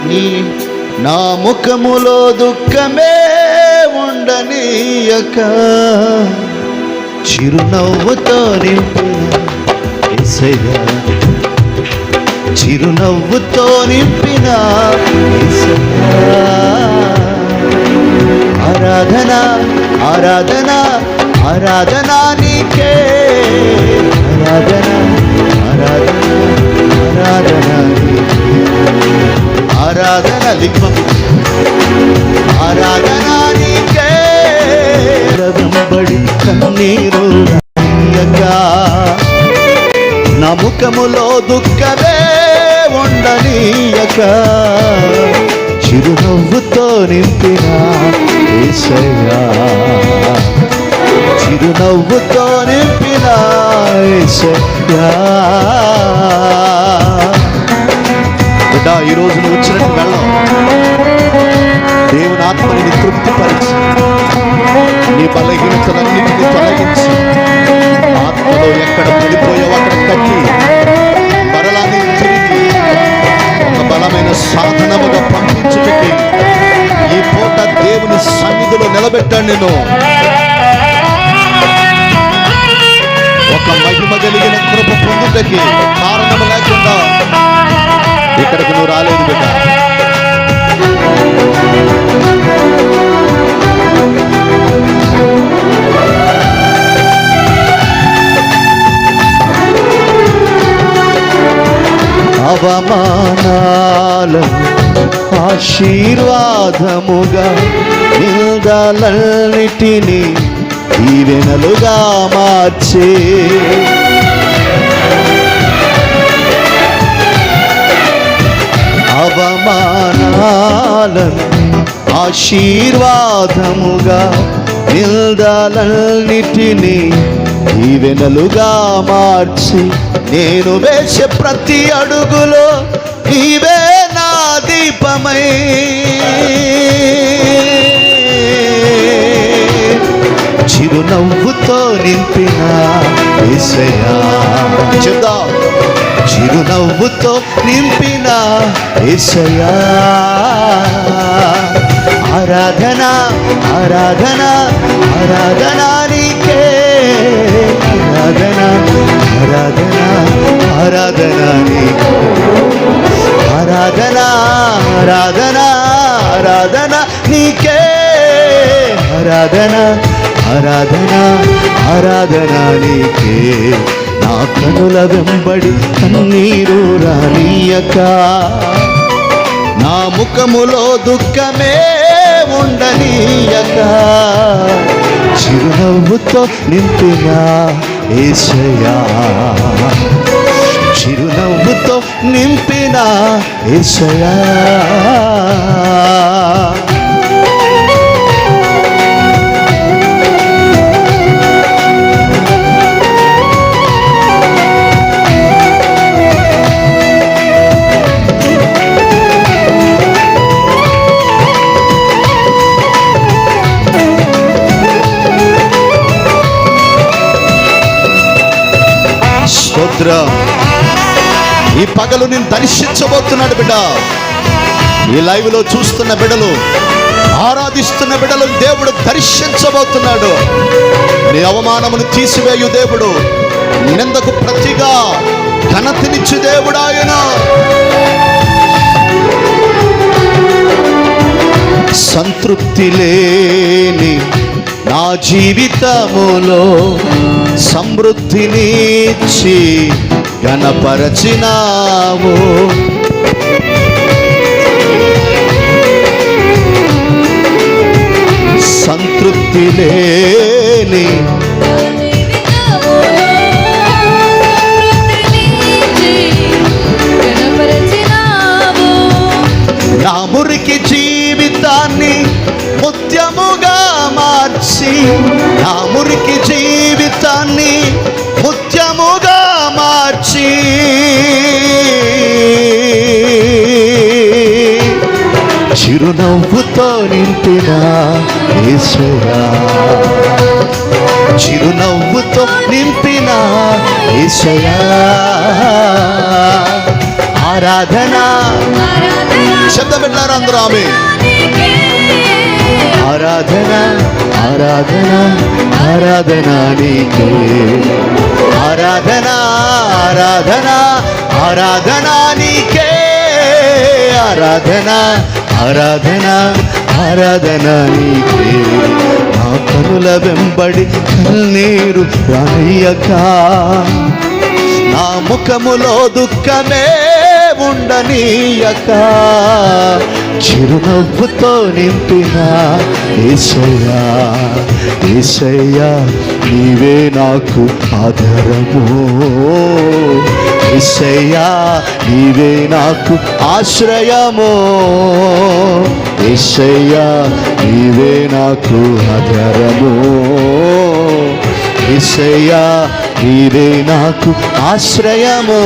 నా ముఖములో దుఃఖమే ఉండనీయక చిరునవ్వుతో నింపిన యేసయ్యా, చిరునవ్వుతో నింపిన యేసయ్యా. ఆరాధన ఆరాధన ఆరాధన నీకే, ఆరాధన ఆరాధన ఆరాధన నీకే, ఆరాధన లింగం ఆరాధన నీకే. వెంబడి కన్నీరు నా ముఖములో దుఃఖమే ఉండనీయక చిరునవ్వుతో నింపిన యేసయ్యా, చిరునవ్వుతో నింపిన యేసయ్యా. బిడ్డ, ఈరోజు నువ్వు వచ్చినట్టు వెళ్ళావు. దేవుని ఆత్మని తృప్తిపరిచి నీ బలహీనతలన్నింటినీ తొలగించి ఆత్మలో ఎక్కడ పడిపోయావు అక్కడ కట్టి మరలాన్ని తిరిగి ఒక బలమైన సాధనముగా పంపించుటకి ఈ పూట దేవుని సన్నిధిలో నిలబెట్టాను. నేను ఒక మహిమ కలిగిన కృప పొందుటకి కారణము లేకుండా ఇక్కడికి నువ్వు రాలేదు బిడ్డ. అవమానాలను ఆశీర్వాదముగా, నిందలన్నిటినీ దీవెనలుగా మార్చే అవమానాలను ఆశీర్వాదముగా, నిందలన్నిటినీ దీవెనలుగా మార్చి నేను వేసే ప్రతి అడుగులో నీవే నా దీపమై చిరునవ్వుతో నింపిన యేసయ్యా. చెప్దాం, చిరునవ్వుతో నింపిన యేసయ్యా. ఆరాధన ఆరాధన ఆరాధన నీకే, ఆరాధన ఆరాధన ఆరాధన నీకే, ఆరాధన ఆరాధన ఆరాధన నీకే, ఆరాధన ఆరాధన ఆరాధన నీకే. నా కనుల వెంబడి కన్నీరు రానీయక, నా ముఖములో దుఃఖమే ఉండనీయక చిరునవ్వుతో నింపిన యేసయ్యా, చిరునవ్వుతో నింపిన యేసయ్యా. ఈ పగలు నేను దర్శించబోతున్నాడు బిడ్డ. ఈ లైవ్ లో చూస్తున్న బిడ్డలు, ఆరాధిస్తున్న బిడ్డలు దేవుడు దర్శించబోతున్నాడు. నీ అవమానమును తీసివేయు దేవుడు, నిందకు ప్రతిగా ఘనతనిచ్చు దేవుడు ఆయన. సంతృప్తి లేని నా జీవితములో సమృద్ధినిచ్చి ఘనపరచినావు. సంతృప్తి లేని నా మురికి జీవితాన్ని ముత్యముగా మార్చి, నా మురికి జీవితాన్ని ముత్యముగా మార్చి చిరునవ్వుతో నింపిన యేసయ్యా, చిరునవ్వుతో నింపిన యేసయ్యా. ఆరాధన. శబ్దం పెట్టారు అందరూ ఆమె. ఆరాధన ఆరాధన ఆరాధన నీకే. ఆరాధన ఆరాధన ఆరాధన నీకే. ఆరాధన ఆరాధన ఆరాధన నీకే. నా కనుల వెంబడి కన్నీరు రానియక, నా ముఖములో దుఃఖమే ఉండనీయక, చిరునవ్వుతో నింపిన యేసయ్యా. యేసయ్యా నీవే నాకు ఆధారము. యేసయ్యా నీవే నాకు ఆశ్రయము. యేసయ్యా నీవే నాకు ఆధారము. యేసయ్యా నీవే నాకు ఆశ్రయము.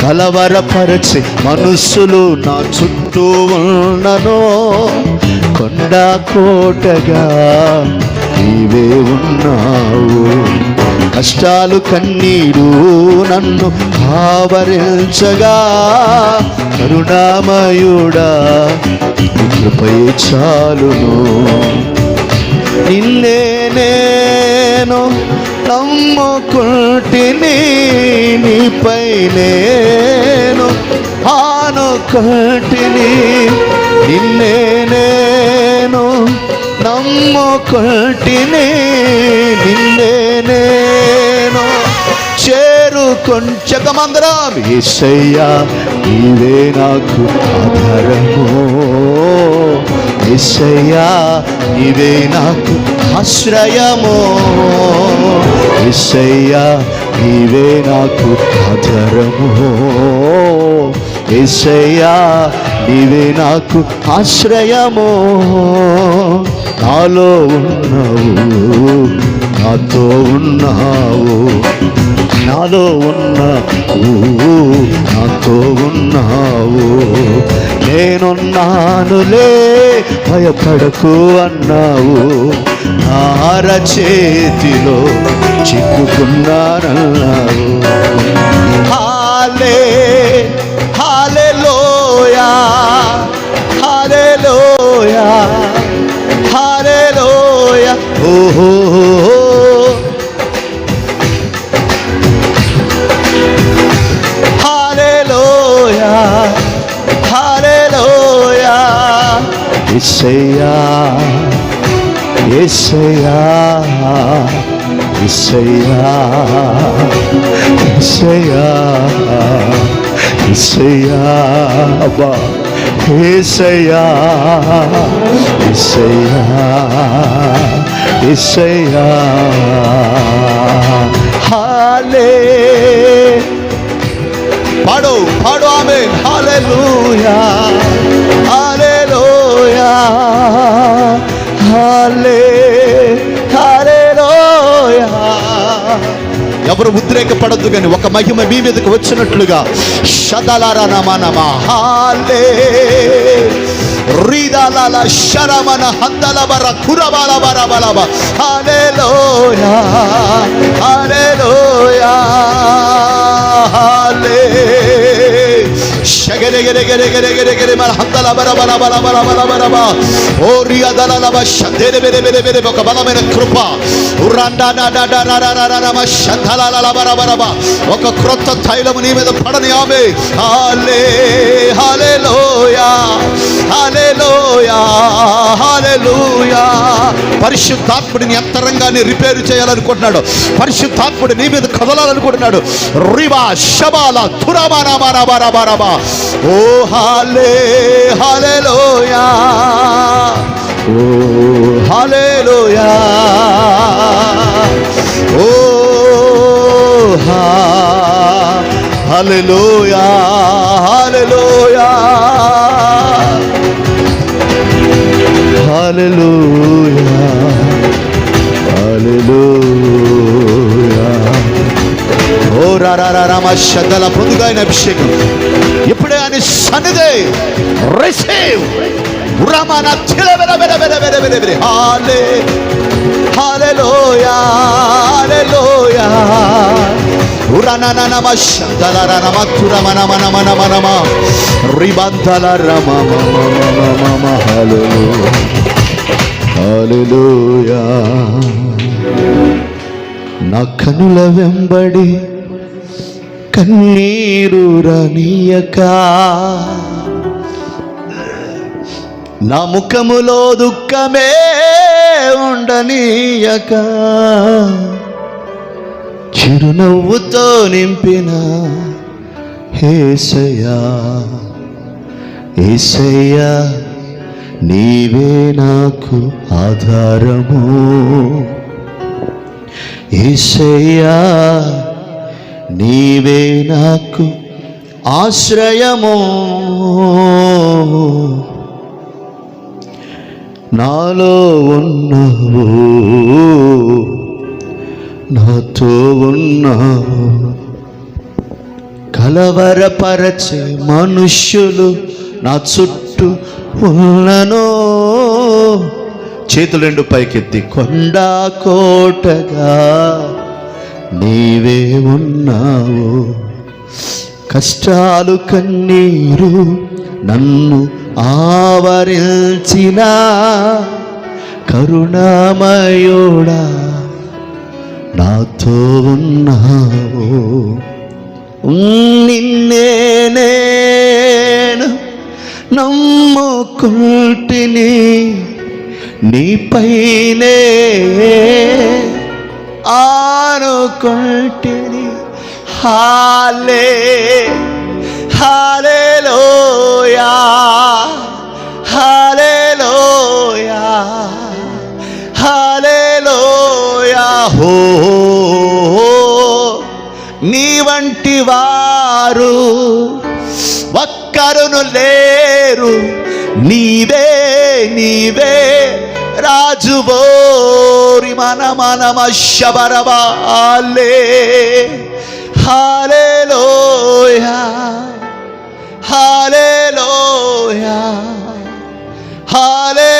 కలవరపరచి మనస్సులు నా చుట్టూ ఉన్నను, కొండ కోటగా నీవే ఉన్నావు. కష్టాలు కన్నీరు నన్ను ఆవరించగా, కరుణామయుడా కృపయే చాలును. నిన్నే నేను నమ్ముకుంటిని, నీపై నేను ఆనుకుంటిని. నిన్నే నేను నమ్ముకుంటిని, నిన్నే నేను చేరుకొంచకమందరం. యేసయ్యా నీవే నాకు ఆధారము. యేసయ్యా నీవే నాకు ఆశ్రయము. యేసయ్యా నీవే నాకు ఆధారము. యేసయ్యా నీవే నాకు ఆశ్రయము. నాలో ఉన్నావు, నాతో ఉన్నావు. నాలో ఉన్నావు, నాతో ఉన్నావు. నేనున్నానులే భయపడకు అన్నావు. నా అరచేతిలో చిక్కుకున్నానన్నావు. హాలే హల్లెలూయా హల్లెలూయా హల్లెలూయా. ఓహో హల్లెలూయా హల్లెలూయా. యేసయ్యా యేసయ్యా యేసయ్యా యేసయ్యా యేసయ్యా అబ్బా. యేసయ్యా యేసయ్యా యేసయ్యా. హల్లే పాడు పాడు ఆమేన్. హల్లెలూయా హల్లెలూయా హల్లే హల్లెలూయా. ఎవరు ఉద్రేకపడద్దు కానీ ఒక మహిమ మీ మీదకి వచ్చినట్లుగా షదలారా నమనమా హాలే రీదాలాల శరమన హందలబర కురబలబరబలబ. హల్లెలూయా హల్లెలూయా హల్లే షగరెగరెగరెగరెగరెగరె మన హందలబరబలబలబలబలబ. ఓ రియదలలబ షదెరెబెరెబెరెబెరె. ఒక బలమైన కృప ఉరండానాడాడారారారారామ. ఒక క్రొత్త తైలము నీ మీద పడని ఆమె. హల్లే హల్లెలూయా హల్లెలూయా హల్లెలూయా. పరిశుద్ధాత్ముడిని అంతరంగాన్ని రిపేర్ చేయాలనుకుంటున్నాడు. పరిశుద్ధాత్ముడు నీ మీద కదలాలనుకుంటున్నాడు. రివా శబాల తురబారాబారాబారాబారాబా. ఓ హల్లే హల్లెలూయా ఓ హల్లెలూయా ఓ హల్లెలూయా హల్లెలూయా హల్లెలూయా హల్లెలూయా. ఓ రారారామ శదల పొందుగా ఆయన అభిషేకం ఇప్పుడే అని సన్నిధి రిసీవ్ రమణ తిలబెరబెరబెరబెరబెరబెర. హల్లే హల్లెలూయా హల్లెలూయా ఉరనననమ శందలరనమ తురమనమనమనమనమ రిబందలరమమమమమమ హల్లెలూయా హల్లెలూయా. నా కనుల వెంబడి కన్నీరు రానీయక, నా ముఖములో దుఃఖమే ఉండనీయక, చిరునవ్వుతో నింపిన యేసయ్యా యేసయ్యా నీవే నాకు ఆధారము, యేసయ్యా నీవే నాకు ఆశ్రయము. నాలో ఉన్నావు, నాతో ఉన్నావు. కలవరపరచే మనుష్యులు నా చుట్టూ ఉన్నను, చేతులు రెండు పైకెత్తి కొండా కోటగా నీవే ఉన్నావు. కష్టాలు కన్నీరు నన్ను ఆవరించిన కరుణామయుడా నాతో ఉన్నావు. నిన్నే నేను నమ్ముకుంటిని, నీపైనే ఆనుకుంటిని. హల్లెలూయా హల్లెలూయా హల్లెలూయా. హో నీ వంటి వారు ఒక్కరును లేరు, నీవే నీవే రాజువోరి మనమనమ శబరబాలే. హల్లెలూయా హల్లెలూయా హల్లెలూయా